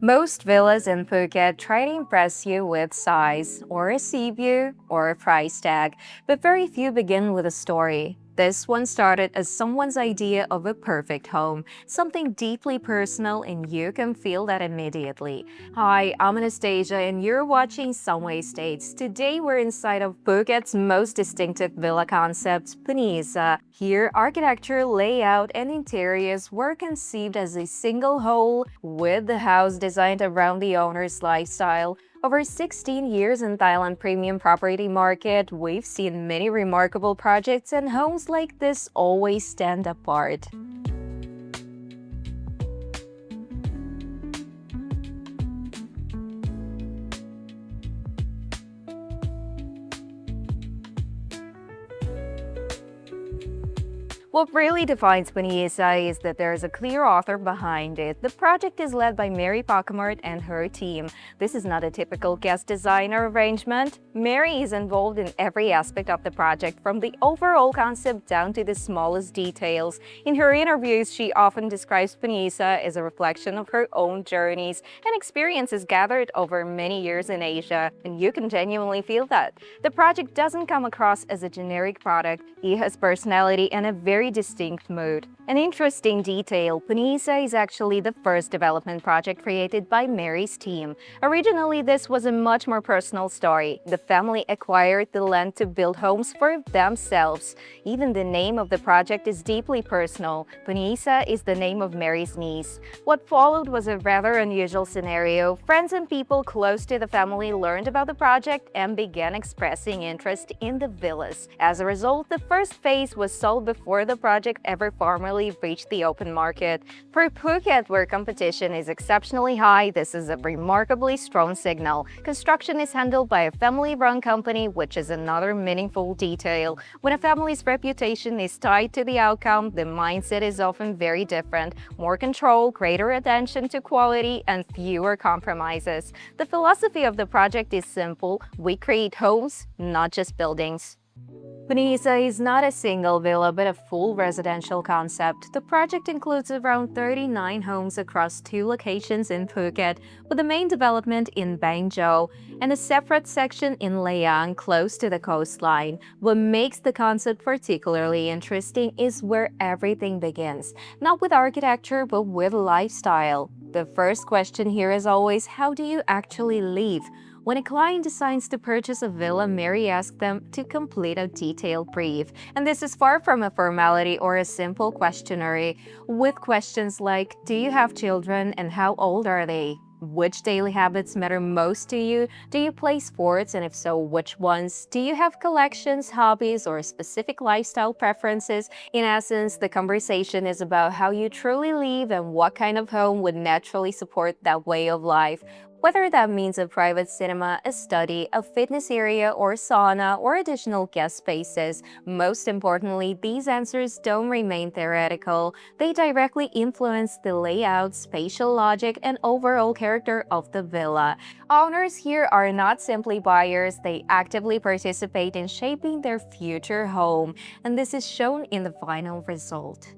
Most villas in Phuket try to impress you with size, or a sea view, or a price tag, but very few begin with a story. This one started as someone's idea of a perfect home, something deeply personal, and you can feel that immediately. Hi, I'm Anastasia, and you're watching Sunway Estates. Today, we're inside of Phuket's most distinctive villa concept, Punisa. Here, architecture, layout, and interiors were conceived as a single whole, with the house designed around the owner's lifestyle. Over 16 years in Thailand premium property market, we've seen many remarkable projects, and homes like this always stand apart. What really defines Punisa is that there is a clear author behind it. The project is led by Mary Pakamard and her team. This is not a typical guest designer arrangement. Mary is involved in every aspect of the project, from the overall concept down to the smallest details. In her interviews, she often describes Punisa as a reflection of her own journeys and experiences gathered over many years in Asia, and you can genuinely feel that. The project doesn't come across as a generic product. It has personality and a very distinct mood. An interesting detail, Punisa is actually the first development project created by Mary's team. Originally, this was a much more personal story. The family acquired the land to build homes for themselves. Even the name of the project is deeply personal. Punisa is the name of Mary's niece. What followed was a rather unusual scenario. Friends and people close to the family learned about the project and began expressing interest in the villas. As a result, the first phase was sold before the project ever formally reached the open market. For Phuket, where competition is exceptionally high, this is a remarkably strong signal. Construction is handled by a family-run company, which is another meaningful detail. When a family's reputation is tied to the outcome, the mindset is often very different. More control, greater attention to quality, and fewer compromises. The philosophy of the project is simple: we create homes, not just buildings. Punisa is not a single villa but a full residential concept. The project includes around 39 homes across 2 locations in Phuket, with the main development in Bang Chau and a separate section in Layang, close to the coastline. What makes the concept particularly interesting is where everything begins, not with architecture but with lifestyle. The first question here is always, how do you actually live? When a client decides to purchase a villa, Mary asks them to complete a detailed brief. And this is far from a formality or a simple questionnaire, with questions like, do you have children and how old are they? Which daily habits matter most to you? Do you play sports, and if so, which ones? Do you have collections, hobbies, or specific lifestyle preferences? In essence, the conversation is about how you truly live and what kind of home would naturally support that way of life. Whether that means a private cinema, a study, a fitness area, or sauna, or additional guest spaces. Most importantly, these answers don't remain theoretical. They directly influence the layout, spatial logic, and overall character of the villa. Owners here are not simply buyers, they actively participate in shaping their future home, and this is shown in the final result.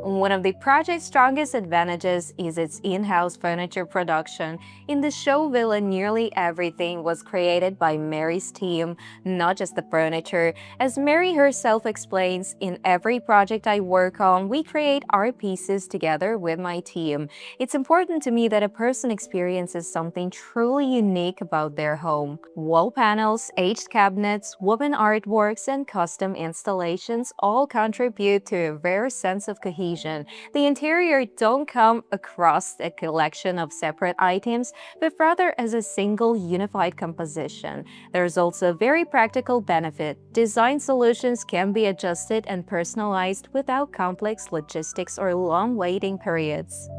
One of the project's strongest advantages is its in-house furniture production. In the show villa, nearly everything was created by Mary's team, not just the furniture. As Mary herself explains, in every project I work on, we create art pieces together with my team. It's important to me that a person experiences something truly unique about their home. Wall panels, aged cabinets, woven artworks, and custom installations all contribute to a rare sense of cohesion. The interior don't come across a collection of separate items, but rather as a single unified composition. There's also a very practical benefit. Design solutions can be adjusted and personalized without complex logistics or long waiting periods.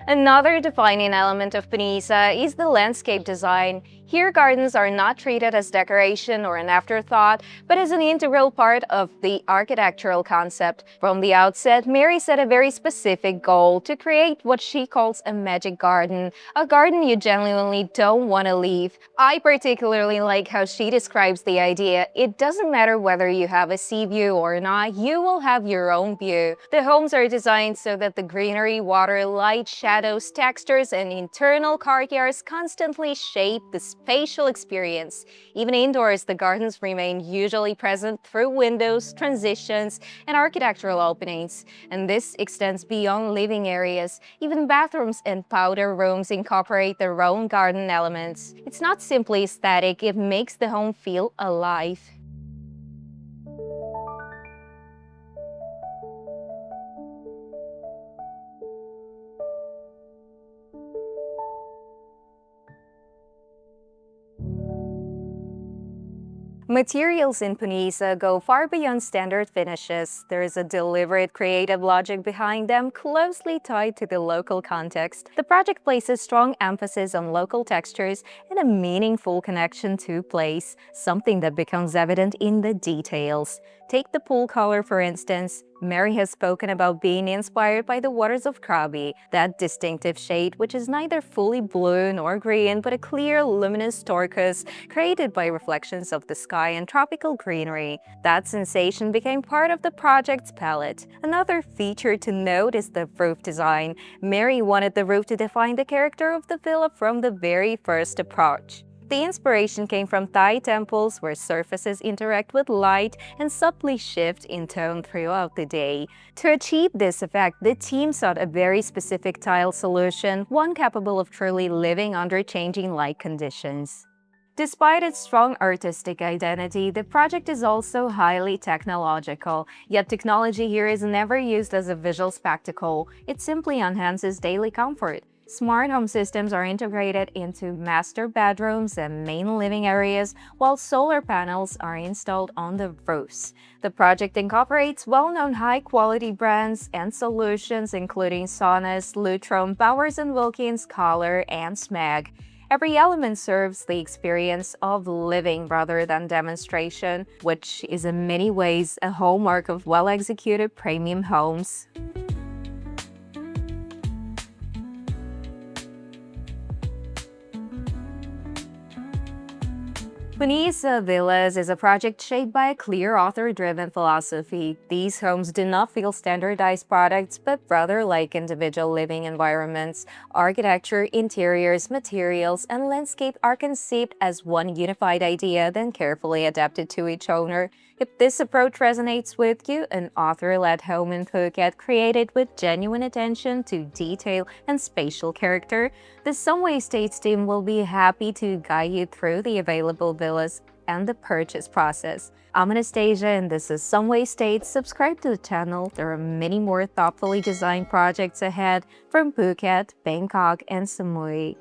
Another defining element of Punisa is the landscape design. Here, gardens are not treated as decoration or an afterthought, but as an integral part of the architectural concept. From the outset, Mary set a very specific goal to create what she calls a magic garden, a garden you genuinely don't want to leave. I particularly like how she describes the idea. It doesn't matter whether you have a sea view or not, you will have your own view. The homes are designed so that the greenery, water, light, shadows, textures, and internal courtyards constantly shape the spatial experience. Even indoors, the gardens remain usually present through windows, transitions, and architectural openings. And this extends beyond living areas. Even bathrooms and powder rooms incorporate their own garden elements. It's not simply aesthetic, it makes the home feel alive. Materials in Punisa go far beyond standard finishes. There is a deliberate creative logic behind them, closely tied to the local context. The project places strong emphasis on local textures and a meaningful connection to place, something that becomes evident in the details. Take the pool color, for instance. Mary has spoken about being inspired by the waters of Krabi, that distinctive shade which is neither fully blue nor green but a clear, luminous turquoise created by reflections of the sky and tropical greenery. That sensation became part of the project's palette. Another feature to note is the roof design. Mary wanted the roof to define the character of the villa from the very first approach. The inspiration came from Thai temples where surfaces interact with light and subtly shift in tone throughout the day. To achieve this effect, the team sought a very specific tile solution, one capable of truly living under changing light conditions. Despite its strong artistic identity, the project is also highly technological. Yet technology here is never used as a visual spectacle. It simply enhances daily comfort. Smart home systems are integrated into master bedrooms and main living areas, while solar panels are installed on the roofs. The project incorporates well-known high-quality brands and solutions including Sonos, Lutron, Bowers & Wilkins, Kohler, and Smeg. Every element serves the experience of living rather than demonstration, which is in many ways a hallmark of well-executed premium homes. Punyisa Villas is a project shaped by a clear author-driven philosophy. These homes do not feel standardized products, but rather like individual living environments. Architecture, interiors, materials, and landscape are conceived as one unified idea, then carefully adapted to each owner. If this approach resonates with you, an author-led home in Phuket created with genuine attention to detail and spatial character, the Sunway Estates team will be happy to guide you through the available villas and the purchase process. I'm Anastasia and this is Sunway Estates. Subscribe to the channel. There are many more thoughtfully designed projects ahead from Phuket, Bangkok, and Samui.